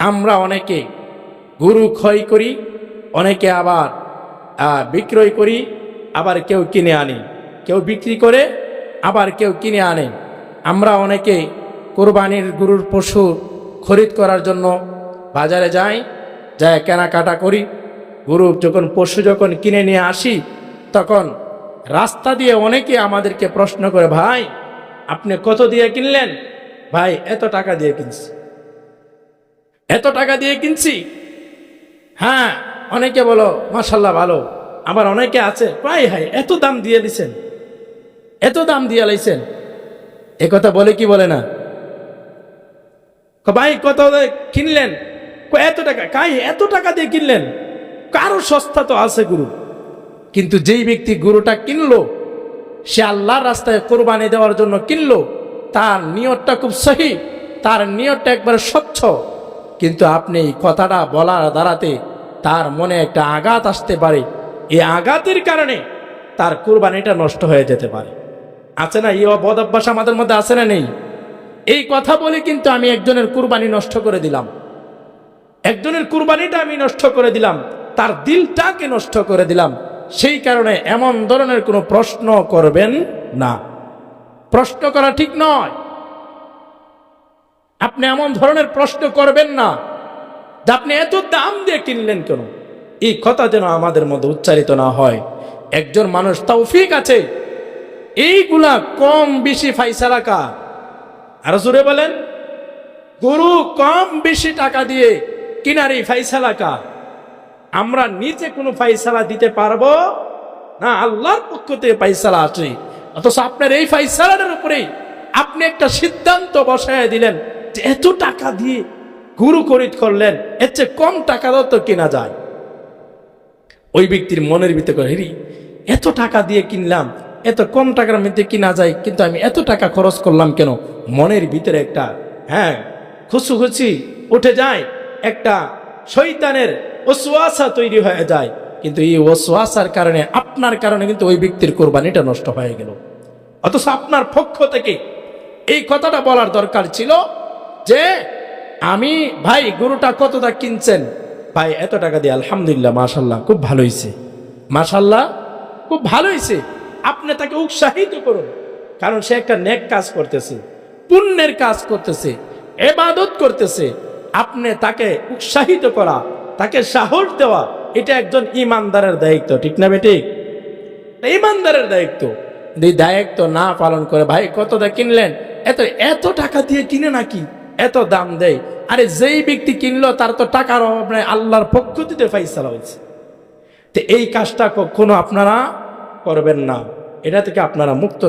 আমরা অনেকে গরু ক্রয় করি, অনেকে আবার বিক্রয় করি, আবার কেউ কিনে আনি, কেউ বিক্রি করে, আবার কেউ কিনে আনে। আমরা অনেকে কোরবানির গরুর পশু খরিদ করার জন্য বাজারে যাই, যায় কেনাকাটা করি। গরু পশু যখন কিনে নিয়ে আসি, তখন রাস্তা দিয়ে অনেকে আমাদেরকে প্রশ্ন করে, ভাই আপনি কত দিয়ে কিনলেন? ভাই এত টাকা দিয়ে কিনছি, এত টাকা দিয়ে কিনছি। হ্যাঁ, অনেকে বলো মাশাল্লাহ ভালো, আবার অনেকে আছে ভাই হাই এত দাম দিয়ে দিছেন, এত দাম দিয়ে লাইছেন। এ কথা বলে কি বলে না? ভাই কত কিনলেন? এত টাকা। কাই এত টাকা দিয়ে কিনলেন? কারো সস্তা তো আছে গরু। কিন্তু যেই ব্যক্তি গরুটা কিনলো, সে আল্লাহর রাস্তায় কোরবানি দেওয়ার জন্য কিনলো, তার নিয়তটা খুব সহি, তার নিয়তটা একবারে স্বচ্ছ। কিন্তু আপনি এই কথাটা বলার দ্বারাতে তার মনে একটা আঘাত আসতে পারে, এই আঘাতের কারণে তার কোরবানিটা নষ্ট হয়ে যেতে পারে। আছে না এই বদ অভ্যাস আমাদের মধ্যে? আছে না নেই? এই কথা বলে কিন্তু আমি একজনের কুরবানি নষ্ট করে দিলাম, একজনের কুরবানিটা আমি নষ্ট করে দিলাম, তার দিলটাকে নষ্ট করে দিলাম। সেই কারণে এমন ধরনের কোনো প্রশ্ন করবেন না, প্রশ্ন করা ঠিক নয়। আপনি এমন ধরনের প্রশ্ন করবেন না যে আপনি এত দাম দিয়ে কিনলেন কেন। এই কথা যেন আমাদের মধ্যে উচ্চারিত না হয়। একজন মানুষ তৌফিক আছে, এইগুলা কম বেশি ফাইসালা কা, আর জোরে বলেন, গরু কম বেশি টাকা দিয়ে কিনার এই ফাইসালা কা। আমরা নিজে কোনো ফাইসালা দিতে পারবো না, আল্লাহর পক্ষ থেকে ফাইসালা আছে। অথচ আপনার এই ফাইসালার উপরেই আপনি একটা সিদ্ধান্ত বসায় দিলেন যে এত টাকা দিয়ে গরু খরিদ করলেন, এর চেয়ে কম টাকা দাও তো কেনা যায়। ওই ব্যক্তির মনের ভিতরে করে, হেরি এত টাকা দিয়ে কিনলাম, এত কম টাকার মধ্যে কিনা যায়, কিন্তু আমি এত টাকা খরচ করলাম কেন? মনের ভিতরে একটা খুশি উঠে যায়, একটা শয়তানের ওয়াসওয়াসা তৈরি হয়ে যায়। কিন্তু এই ওয়াসওয়াসার কারণে, আপনার কারণে কিন্তু ওই ব্যক্তির কোরবানিটা নষ্ট হয়ে গেল। অথচ আপনার পক্ষ থেকে এই কথাটা বলার দরকার ছিল যে আমি ভাই গরুটা কত টাকা কিনছেন? ভাই এত টাকা দিয়ে। আলহামদুলিল্লাহ, মাশাল্লাহ খুব ভালো হয়েছে, মাশাল্লাহ খুব ভালো হয়েছে। আপনি তাকে উৎসাহিত করুন, কারণ সে একটা নেক কাজ করতেছে, পুণ্যের কাজ করতেছে, ইবাদত করতেছে। আপনি তাকে উৎসাহিত করা, তাকে সাহস দেওয়া, এটা একজন ইমানদারের দায়িত্ব, ঠিক না বেঠিক? ইমানদারের দায়িত্ব। এই দায়িত্ব না পালন করে, ভাই কত দা কিনলেন? এত টাকা দিয়ে কিনে নাকি এত দাম দেয়? আরে যেই ব্যক্তি কিনলো তার তো টাকার অভাব নাই, আল্লাহর পক্ষ থেকে ফাইসালা হয়েছে। তো এই কাজটা কখনো আপনারা করবেন না, এটা থেকে আপনারা মুক্ত